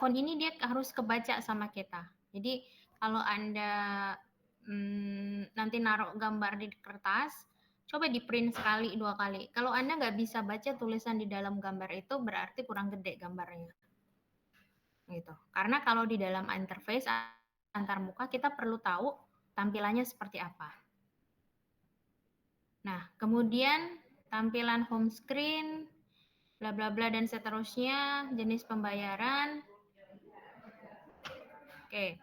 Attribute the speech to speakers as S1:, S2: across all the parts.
S1: phone ini dia harus kebaca sama kita. Jadi kalau Anda nanti naruh gambar di kertas, coba di print sekali 2 kali. Kalau Anda nggak bisa baca tulisan di dalam gambar itu berarti kurang gede gambarnya. Gitu. Karena kalau di dalam interface antar muka kita perlu tahu tampilannya seperti apa. Nah, kemudian tampilan home screen, bla bla bla dan seterusnya, jenis pembayaran. Oke.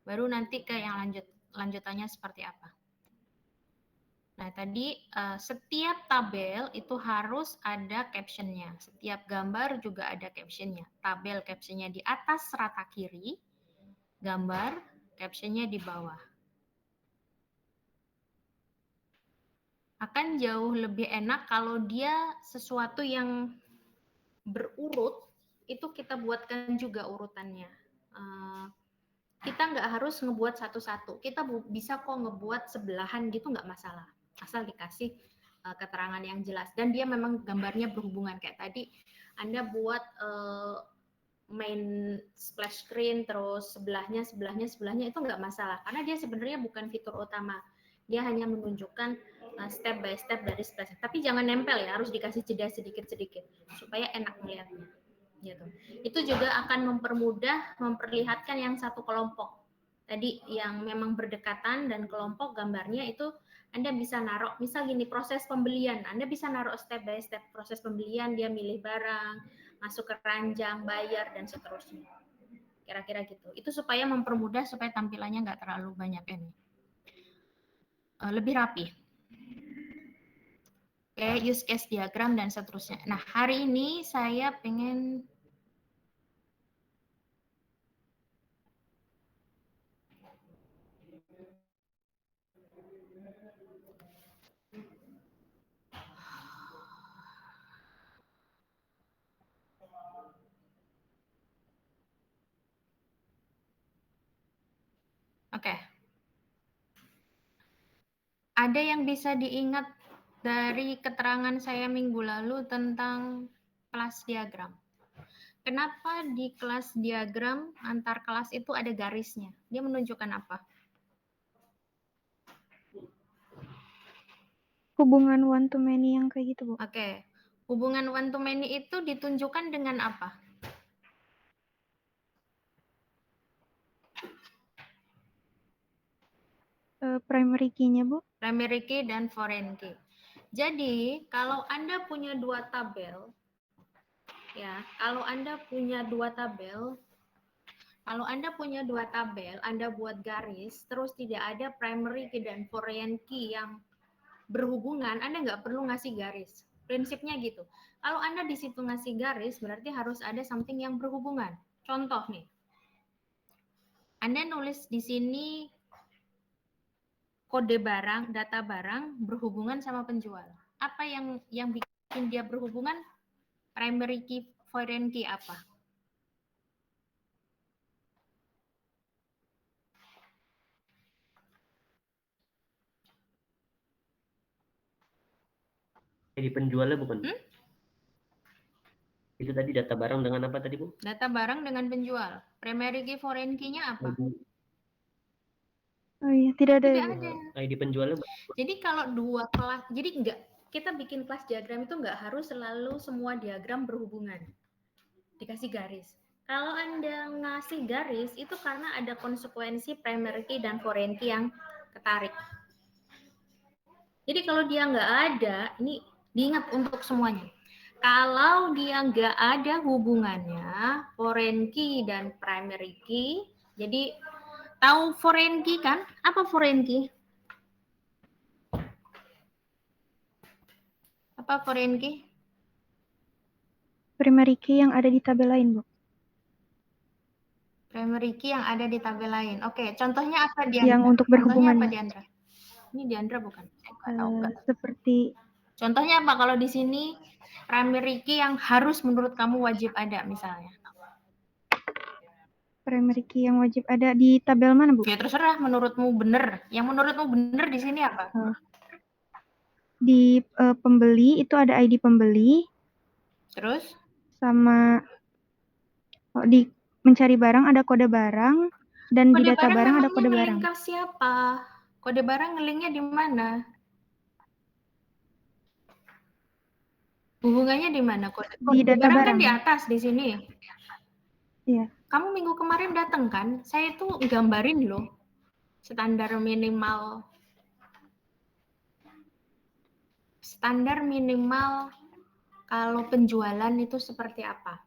S1: Baru nanti ke yang lanjutannya seperti apa. Nah, tadi setiap tabel itu harus ada captionnya. Setiap gambar juga ada captionnya. Tabel captionnya di atas rata kiri, gambar captionnya di bawah. Akan jauh lebih enak kalau dia sesuatu yang berurut, itu kita buatkan juga urutannya. Kita nggak harus ngebuat satu-satu. Kita bisa kok ngebuat sebelahan gitu, nggak masalah. Asal dikasih keterangan yang jelas. Dan dia memang gambarnya berhubungan. Kayak tadi Anda buat main splash screen, terus sebelahnya itu nggak masalah. Karena dia sebenarnya bukan fitur utama. Dia hanya menunjukkan step by step dari splash. Tapi jangan nempel ya, harus dikasih jeda sedikit-sedikit. Supaya enak melihatnya. Gitu. Itu juga akan mempermudah memperlihatkan yang satu kelompok. Tadi yang memang berdekatan dan kelompok gambarnya itu Anda bisa naruh, misal gini proses pembelian, Anda bisa naruh step by step proses pembelian, dia milih barang, masuk ke keranjang, bayar, dan seterusnya. Kira-kira gitu. Itu supaya mempermudah supaya tampilannya nggak terlalu banyak ini. Lebih rapi. Oke, use case diagram dan seterusnya. Nah, hari ini saya pengen Oke. Ada yang bisa diingat dari keterangan saya minggu lalu tentang kelas diagram? Kenapa di kelas diagram antar kelas itu ada garisnya? Dia menunjukkan apa?
S2: Hubungan one to many yang kayak gitu, Bu.
S1: Oke. Hubungan one to many itu ditunjukkan dengan apa?
S2: Primary key-nya, Bu.
S1: Primary key dan foreign key. Jadi, kalau Anda punya dua tabel, ya, kalau Anda punya dua tabel, Anda buat garis, terus tidak ada primary key dan foreign key yang berhubungan, Anda nggak perlu ngasih garis. Prinsipnya gitu. Kalau Anda di situ ngasih garis, berarti harus ada something yang berhubungan. Contoh nih, Anda nulis di sini kode barang, data barang berhubungan sama penjual. Apa yang bikin dia berhubungan? Primary key, foreign key apa?
S3: Jadi penjualnya bukan? Itu tadi data barang dengan apa tadi, Bu?
S1: Data barang dengan penjual. Primary key, foreign key-nya apa?
S2: Oh iya, tidak ada.
S1: Tidak ada.
S3: ID penjualnya.
S1: Jadi kalau dua kelas, jadi enggak, kita bikin kelas diagram itu enggak harus selalu semua diagram berhubungan. Dikasih garis. Kalau Anda ngasih garis, itu karena ada konsekuensi primary key dan foreign key yang ketarik. Jadi kalau dia nggak ada, ini diingat untuk semuanya. Kalau dia nggak ada hubungannya, foreign key dan primary key, jadi tahu foreign key kan? Apa foreign key? Apa foreign key?
S2: Primary key yang ada di tabel lain, Bu.
S1: Primary key yang ada di tabel lain. Oke, contohnya apa Diandra?
S2: Yang untuk berhubungan.
S1: Contohnya apa Diandra? Ini Diandra bukan?
S2: Seperti.
S1: Contohnya apa kalau di sini primary key yang harus menurut kamu wajib ada misalnya?
S2: Primary key yang wajib ada di tabel mana, Bu?
S1: Ya terserah, menurutmu benar. Yang menurutmu benar di sini apa?
S2: Di pembeli itu ada ID pembeli.
S1: Terus?
S2: Sama di mencari barang ada kode barang, dan di
S1: Kode
S2: data
S1: barang
S2: barang ada
S1: memangnya
S2: kode barang.
S1: nge-link ke siapa? Kode barang nge-linknya di mana? Hubungannya di mana? Kode
S2: Di data
S1: barang kan
S2: barang.
S1: di atas di sini.
S2: Iya.
S1: Kamu minggu kemarin datang kan? Saya tuh gambarin loh standar minimal kalau penjualan itu seperti apa.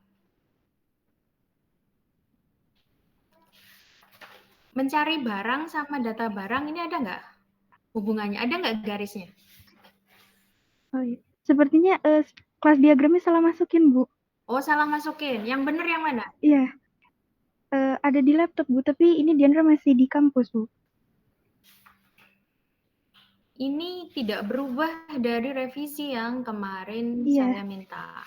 S1: Mencari barang sama data barang ini ada nggak hubungannya? Ada nggak garisnya?
S2: Oh, iya. Sepertinya kelas diagramnya salah masukin, Bu.
S1: Oh, salah masukin. Yang benar yang mana?
S2: Iya. Ada di laptop, Bu, tapi ini Diandra masih di kampus, Bu.
S1: Ini tidak berubah dari revisi yang kemarin
S2: Iya.
S1: saya minta.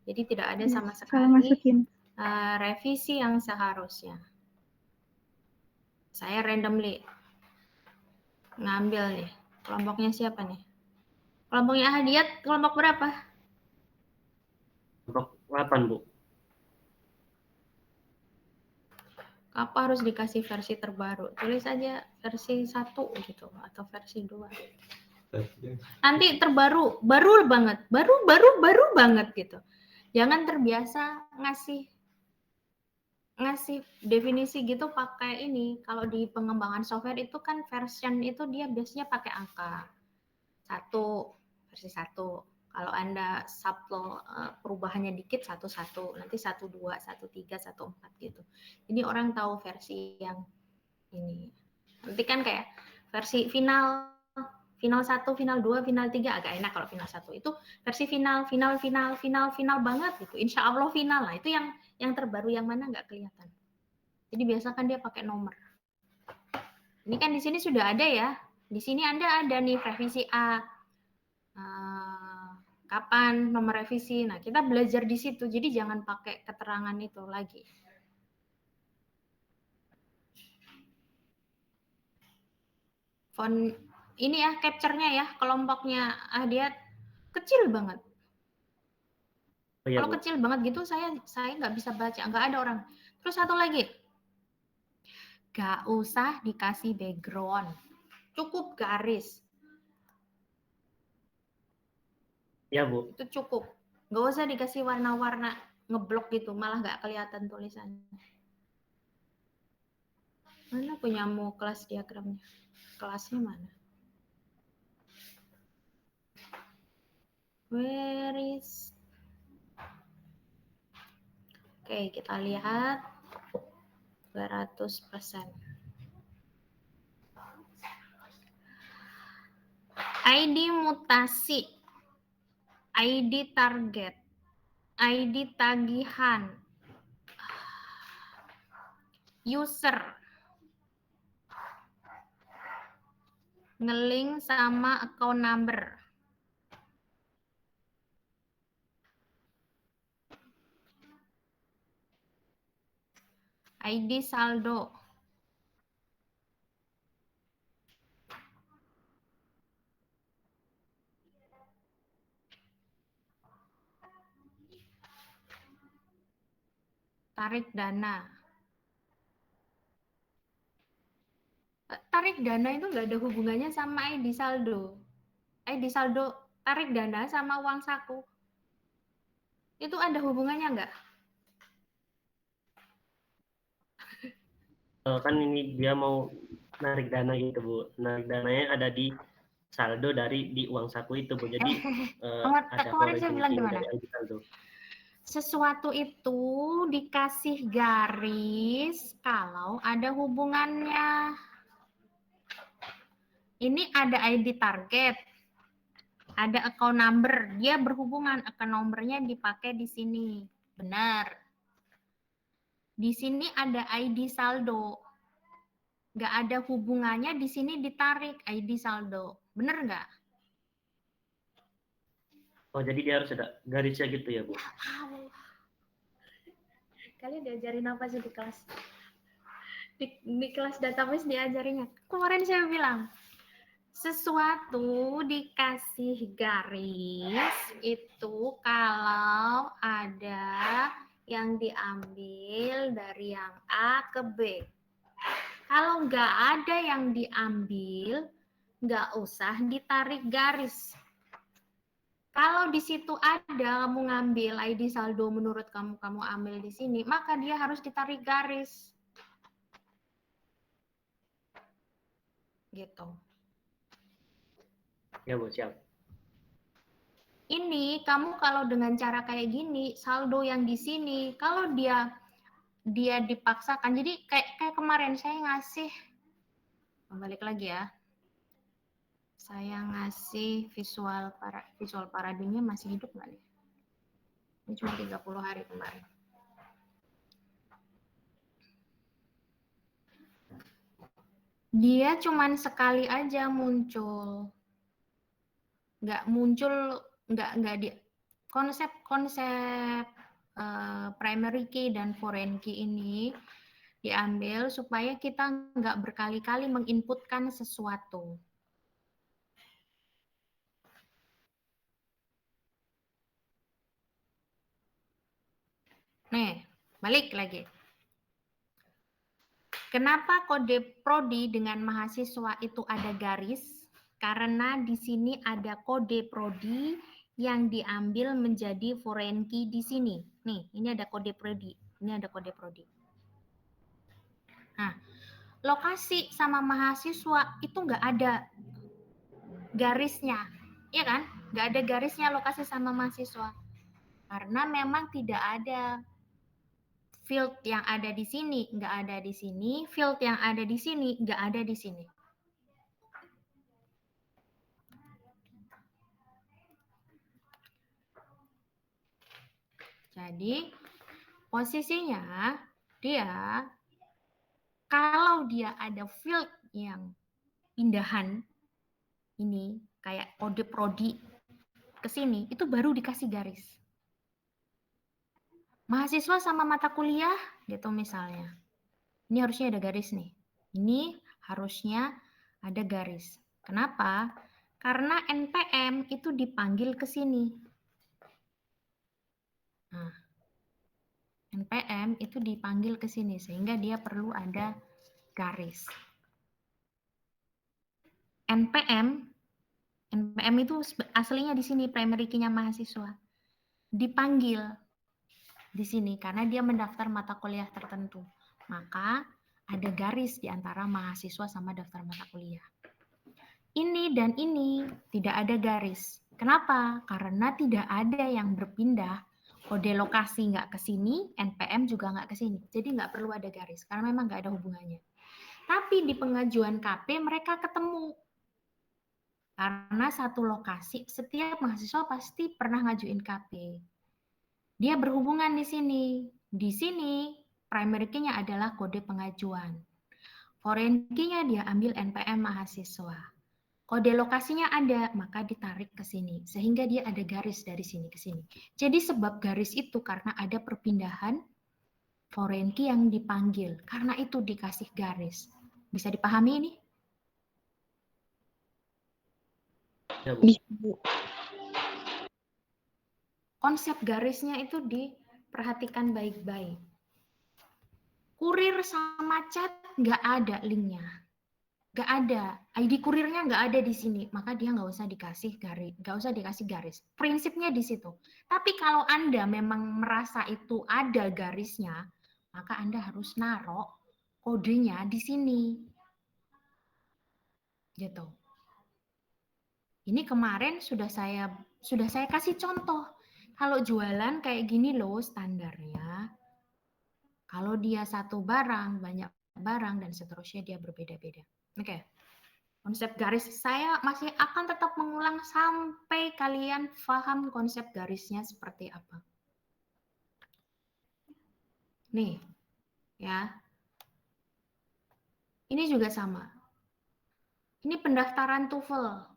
S1: Jadi tidak ada
S2: Iya,
S1: sama
S2: salah
S1: sekali
S2: masukin.
S1: revisi yang seharusnya. Saya randomly ngambil nih. Kelompoknya siapa nih? Kelompoknya Ahadiyat, kelompok berapa?
S3: Kelompok 8, Bu.
S1: Apa harus dikasih versi terbaru? Tulis aja versi 1 gitu atau versi 2. Nanti terbaru, baru banget gitu. Jangan terbiasa ngasih definisi gitu pakai ini. Kalau di pengembangan software itu kan version itu dia biasanya pakai angka 1, versi 1. Kalau Anda sublo perubahannya dikit 1, nanti 1, 2, 1, 3, 1, 4 gitu. Jadi orang tahu versi yang ini. Nanti kan kayak versi final 1, final 2, final 3 agak enak kalau final 1. Itu versi final banget gitu. Insya Allah final. Nah, itu yang terbaru yang mana nggak kelihatan. Jadi biasakan dia pakai nomor. Ini kan di sini sudah ada ya. Di sini Anda ada nih revisi A. Kapan nomor revisi? Nah, kita belajar di situ. Jadi jangan pakai keterangan itu lagi. Font ini ya capture-nya ya, kelompoknya Ahdiat kecil banget.
S3: Oh, iya,
S1: Kalau
S3: Bu.
S1: kecil banget gitu saya nggak bisa baca, nggak ada orang. Terus satu lagi, nggak usah dikasih background, cukup garis.
S3: Iya, Bu.
S1: Itu cukup. Nggak usah dikasih warna-warna ngeblok gitu, malah nggak kelihatan tulisannya. Mana punyamu kelas diagramnya? Kelasnya mana? Where is? Oke, kita lihat 200%. ID mutasi, ID target, ID tagihan, user, nge-link sama account number. ID saldo. Tarik dana. Tarik dana itu nggak ada hubungannya sama ID saldo. ID saldo tarik dana sama uang saku. Itu ada hubungannya nggak?
S3: Kan ini dia mau narik dana gitu, Bu. Narik dananya ada di saldo di uang saku itu, Bu. Jadi ada
S1: Kemarin saya bilang gimana?
S3: dari ID saldo.
S1: Sesuatu itu dikasih garis kalau ada hubungannya. Ini ada ID target, ada account number, dia berhubungan, account numbernya dipakai di sini, benar. Di sini ada ID saldo, nggak ada hubungannya, di sini ditarik ID saldo, benar nggak?
S3: Oh, jadi dia harus ada garisnya gitu ya, Bu?
S1: Kalian diajarin apa sih di kelas? Di kelas database diajarinnya. Kemarin saya bilang, sesuatu dikasih garis itu kalau ada yang diambil dari yang A ke B. Kalau nggak ada yang diambil, nggak usah ditarik garis. Kalau di situ ada kamu ngambil ID saldo menurut kamu, kamu ambil di sini, maka dia harus ditarik garis. Gitu.
S3: Ya Bu, siap.
S1: Ini kamu kalau dengan cara kayak gini, saldo yang di sini, kalau dia dipaksakan, jadi kayak kemarin saya ngasih, balik lagi ya, saya ngasih visual paradigmnya masih hidup nggak nih? Ini cuma 30 hari kemarin. Dia cuman sekali aja muncul. Nggak muncul, nggak di konsep primary key dan foreign key ini diambil supaya kita nggak berkali-kali menginputkan sesuatu. Nih, balik lagi. Kenapa kode prodi dengan mahasiswa itu ada garis? Karena di sini ada kode prodi yang diambil menjadi foreign key di sini. Nih, ini ada kode prodi. Ini ada kode prodi. Nah, lokasi sama mahasiswa itu nggak ada garisnya, ya kan? Nggak ada garisnya lokasi sama mahasiswa. Karena memang tidak ada field yang ada di sini, nggak ada di sini, field yang ada di sini, nggak ada di sini. Jadi, posisinya dia, kalau dia ada field yang pindahan, ini kayak kode prodi ke sini, itu baru dikasih garis. Mahasiswa sama mata kuliah, gitu misalnya. Ini harusnya ada garis nih. Ini harusnya ada garis. Kenapa? Karena NPM itu dipanggil ke sini. Nah, NPM itu dipanggil ke sini sehingga dia perlu ada garis. NPM itu aslinya di sini primary key-nya mahasiswa. Dipanggil di sini karena dia mendaftar mata kuliah tertentu. Maka ada garis di antara mahasiswa sama daftar mata kuliah. Ini dan ini tidak ada garis. Kenapa? Karena tidak ada yang berpindah. Kode lokasi nggak ke sini, NPM juga nggak ke sini. Jadi nggak perlu ada garis, karena memang nggak ada hubungannya. Tapi di pengajuan KP mereka ketemu. Karena satu lokasi, setiap mahasiswa pasti pernah ngajuin KP. Dia berhubungan di sini. Di sini, primary key-nya adalah kode pengajuan. Foreign key-nya dia ambil NPM mahasiswa. Kode lokasinya ada, maka ditarik ke sini. Sehingga dia ada garis dari sini ke sini. Jadi sebab garis itu karena ada perpindahan foreign key yang dipanggil. Karena itu dikasih garis. Bisa dipahami ini?
S3: Ya, Bu.
S4: Bisa, Bu.
S1: Konsep garisnya itu diperhatikan baik-baik. Kurir sama chat nggak ada linknya. Nggak ada. ID kurirnya nggak ada di sini. Maka dia nggak usah dikasih garis. Nggak usah dikasih garis. Prinsipnya di situ. Tapi kalau Anda memang merasa itu ada garisnya, maka Anda harus naruh kodenya di sini. Gitu. Ini kemarin sudah saya kasih contoh. Kalau jualan kayak gini loh standarnya. Kalau dia satu barang, banyak barang, dan seterusnya dia berbeda-beda. Oke. Konsep garis saya masih akan tetap mengulang sampai kalian paham konsep garisnya seperti apa. Nih, ya. Ini juga sama. Ini pendaftaran TOEFL.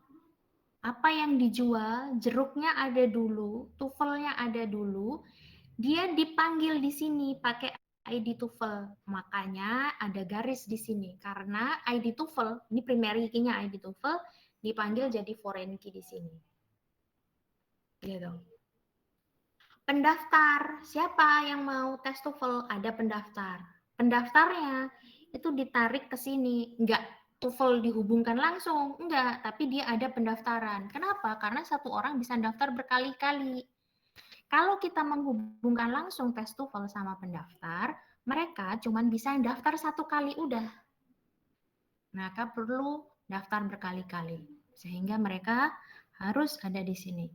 S1: Apa yang dijual, jeruknya ada dulu, TOEFL-nya ada dulu. Dia dipanggil di sini pakai ID TOEFL. Makanya ada garis di sini. Karena ID TOEFL, ini primary key-nya ID TOEFL, dipanggil jadi foreign key di sini. Gitu. pendaftar. Siapa yang mau tes TOEFL? Ada pendaftar. Pendaftarnya itu ditarik ke sini. Enggak TOEFL dihubungkan langsung. Enggak, tapi dia ada pendaftaran. Kenapa? Karena satu orang bisa daftar berkali-kali. Kalau kita menghubungkan langsung tes TOEFL sama pendaftar, mereka cuma bisa daftar satu kali udah. Mereka perlu daftar berkali-kali. Sehingga mereka harus ada di sini.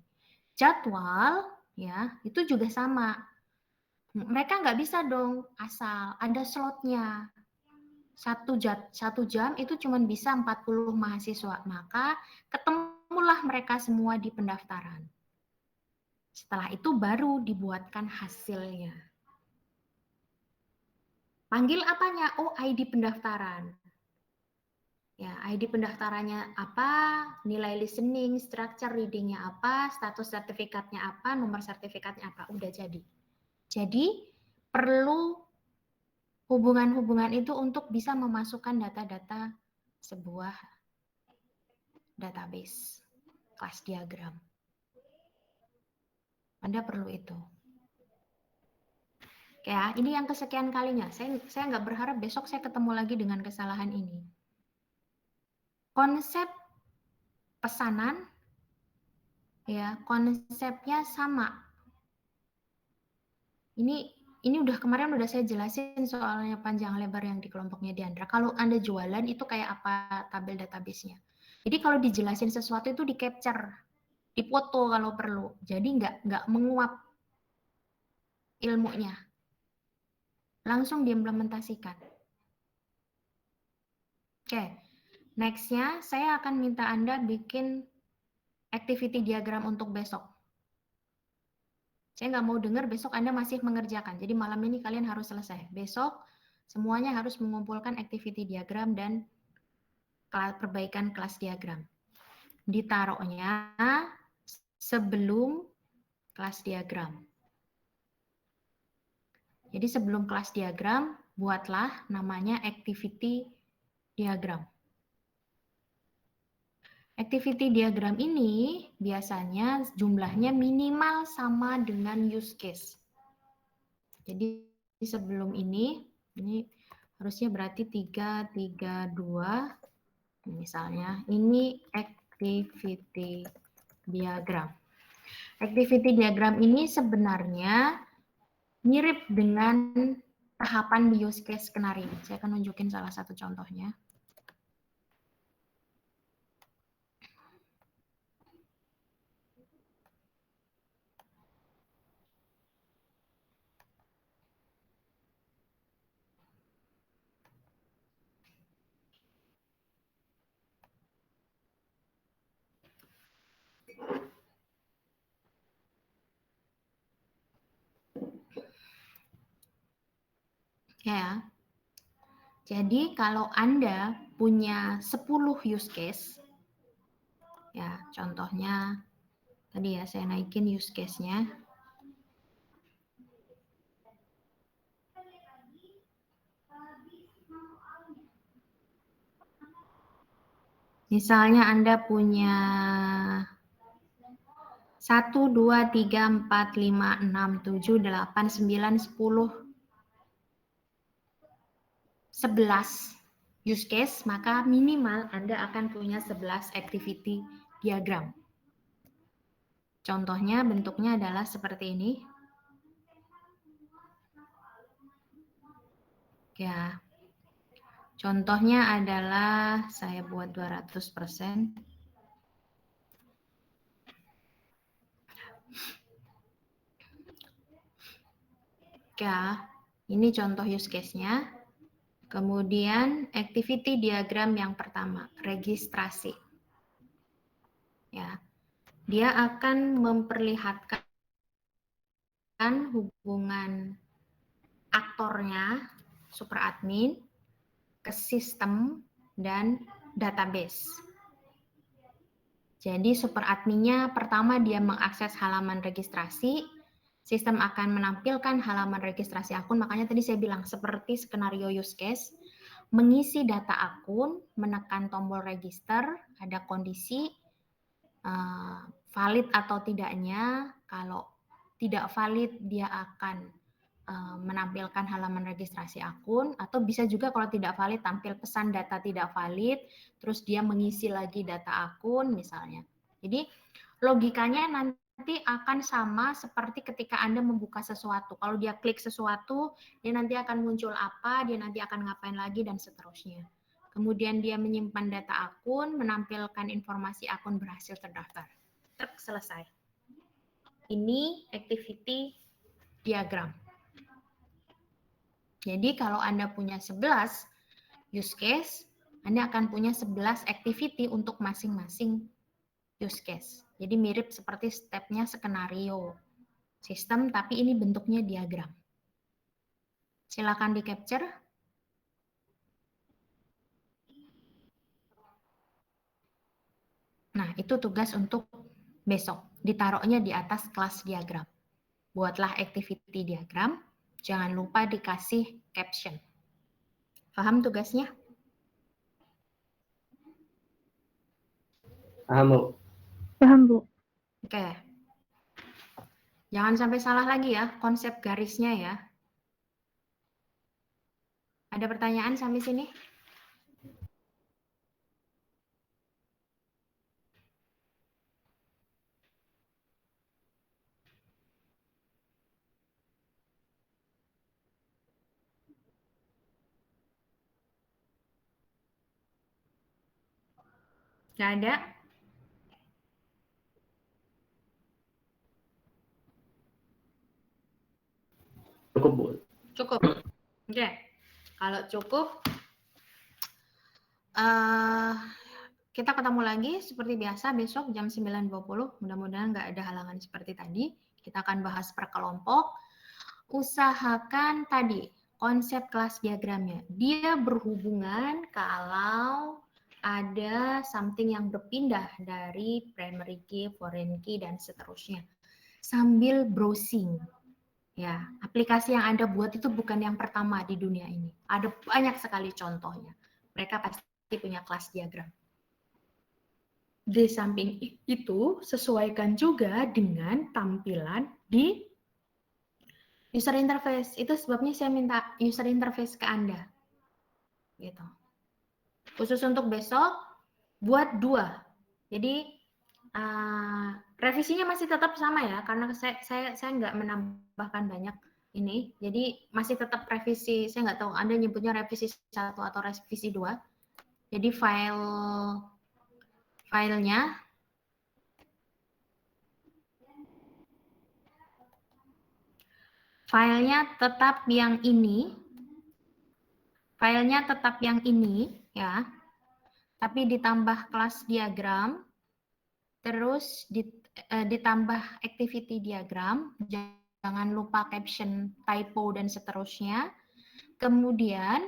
S1: Jadwal ya itu juga sama. Mereka nggak bisa dong asal ada slotnya. Satu jam itu cuma bisa 40 mahasiswa. Maka ketemulah mereka semua di pendaftaran. Setelah itu baru dibuatkan hasilnya. Panggil apanya? Oh, ID pendaftaran. Ya, ID pendaftarannya apa, nilai listening, structure readingnya apa, status sertifikatnya apa, nomor sertifikatnya apa, udah jadi. Jadi, perlu hubungan-hubungan itu untuk bisa memasukkan data-data sebuah database, kelas diagram. Anda perlu itu. Ya, ini yang kesekian kalinya. Saya nggak berharap besok saya ketemu lagi dengan kesalahan ini. Konsep pesanan, ya konsepnya sama. Ini kemarin udah saya jelasin soalnya panjang lebar yang di kelompoknya Diandra. Kalau Anda jualan itu kayak apa tabel database-nya. Jadi kalau dijelasin sesuatu itu di capture, dipoto kalau perlu. Jadi nggak menguap ilmunya. Langsung diimplementasikan. Oke, next-nya saya akan minta Anda bikin activity diagram untuk besok. Saya nggak mau dengar besok Anda masih mengerjakan. Jadi malam ini kalian harus selesai. Besok semuanya harus mengumpulkan activity diagram dan perbaikan kelas diagram. Ditaruhnya sebelum kelas diagram. Jadi sebelum kelas diagram, buatlah namanya activity diagram. Activity diagram ini biasanya jumlahnya minimal sama dengan use case. Jadi sebelum ini harusnya berarti 3, 3, 2. Misalnya ini activity diagram. Activity diagram ini sebenarnya mirip dengan tahapan di use case skenario. Saya akan nunjukin salah satu contohnya. Ya. Jadi kalau Anda punya 10 use case, ya contohnya tadi ya saya naikin use case-nya. Misalnya Anda punya 1, 2, 3, 4, 5, 6, 7, 8, 9, 10, 11 use case, maka minimal Anda akan punya 11 activity diagram. Contohnya bentuknya adalah seperti ini. Ya. Contohnya adalah saya buat 200%. Ya, ini contoh use case-nya. Kemudian activity diagram yang pertama, registrasi. Ya. Dia akan memperlihatkan hubungan aktornya, super admin, ke sistem dan database. Jadi super adminnya pertama dia mengakses halaman registrasi, sistem akan menampilkan halaman registrasi akun, makanya tadi saya bilang seperti skenario use case, mengisi data akun, menekan tombol register, ada kondisi valid atau tidaknya, kalau
S4: tidak valid, dia akan menampilkan halaman registrasi akun, atau bisa juga kalau tidak valid tampil pesan data tidak valid, terus dia mengisi lagi data akun misalnya. Jadi logikanya nanti akan sama seperti ketika Anda membuka sesuatu. Kalau dia klik sesuatu, dia nanti akan muncul apa, dia nanti akan ngapain lagi, dan seterusnya. Kemudian dia menyimpan data akun, menampilkan informasi akun berhasil terdaftar. Selesai. Ini activity diagram. Jadi kalau Anda punya 11 use case, Anda akan punya 11 activity untuk masing-masing use case. Jadi mirip seperti stepnya skenario sistem, tapi ini bentuknya diagram. Silakan di-capture. Nah, itu tugas untuk besok. Ditaruhnya di atas kelas diagram. Buatlah activity diagram. Jangan lupa dikasih caption. Paham tugasnya?
S3: Paham, Bu.
S2: Paham, Bu.
S4: Oke. Jangan sampai salah lagi ya konsep garisnya ya. Ada pertanyaan sampai sini? Nggak ada?
S3: Cukup, Bu.
S4: Cukup. Oke. Kalau cukup, kita ketemu lagi seperti biasa besok jam 9.20. Mudah-mudahan nggak ada halangan seperti tadi. Kita akan bahas per kelompok. Usahakan tadi konsep kelas diagramnya. Dia berhubungan kalau ada something yang berpindah dari primary key, foreign key, dan seterusnya. Sambil browsing. Ya, aplikasi yang Anda buat itu bukan yang pertama di dunia ini. Ada banyak sekali contohnya. Mereka pasti punya kelas diagram. Di samping itu, sesuaikan juga dengan tampilan di user interface. Itu sebabnya saya minta user interface ke Anda. Gitu. Khusus untuk besok, buat 2. Jadi, revisinya masih tetap sama ya, karena saya nggak menambahkan banyak ini. Jadi, masih tetap revisi, saya nggak tahu Anda nyebutnya revisi 1 atau revisi 2. Jadi, filenya tetap yang ini. Filenya tetap yang ini ya. Tapi ditambah kelas diagram, terus ditambah activity diagram, jangan lupa caption, typo, dan seterusnya. Kemudian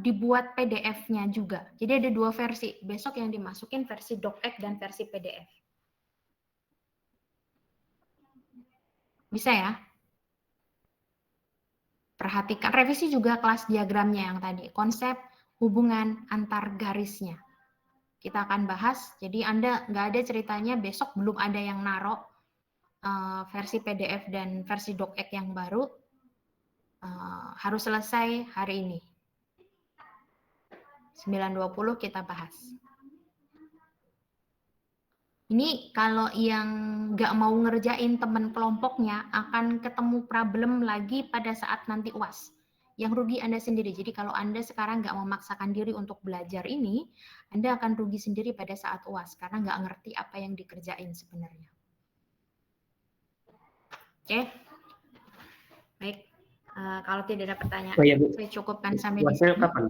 S4: dibuat PDF-nya juga. Jadi ada 2 versi. Besok yang dimasukin versi docx dan versi PDF. Bisa ya? Perhatikan, revisi juga kelas diagramnya yang tadi. Konsep hubungan antar garisnya. Kita akan bahas, jadi Anda nggak ada ceritanya besok belum ada yang narok versi PDF dan versi docx yang baru. Harus selesai hari ini. 9.20 kita bahas. Ini kalau yang nggak mau ngerjain teman kelompoknya akan ketemu problem lagi pada saat nanti UAS. Yang rugi Anda sendiri. Jadi kalau Anda sekarang nggak memaksakan diri untuk belajar ini, Anda akan rugi sendiri pada saat UAS karena nggak ngerti apa yang dikerjain sebenarnya. Oke, baik. Kalau tidak ada pertanyaan, saya cukupkan sampai di sini.
S3: Kapan?